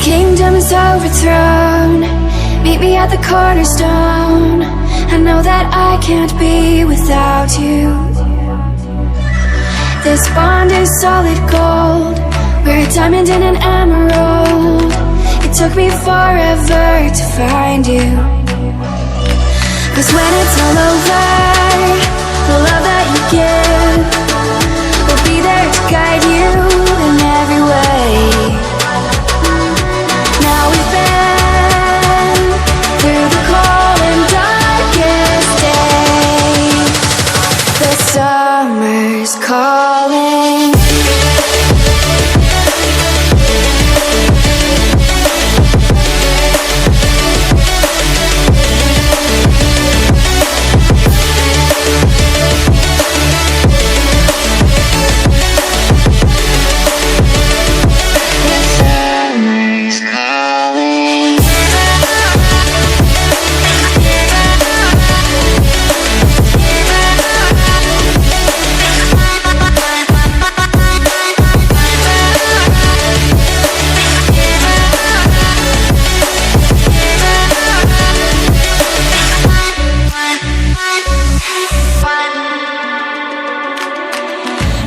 kingdom is overthrown. Meet me at the cornerstone. I know that I can't be without you. This bond is solid gold. We're a diamond and an emerald. It took me forever to find you. 'Cause when it's all over, the love that you give will be there to guide you in every way. Now we've been through the cold and darkest days. The summer's calling.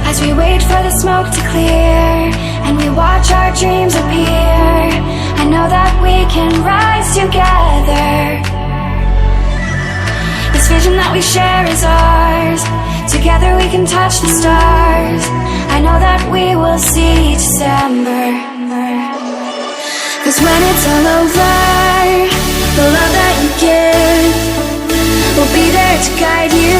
As we wait for the smoke to clear and we watch our dreams appear, I know that we can rise together. This vision that we share is ours. Together we can touch the stars. I know that we will see December. 'Cause when it's all over, the love that you give will be there to guide you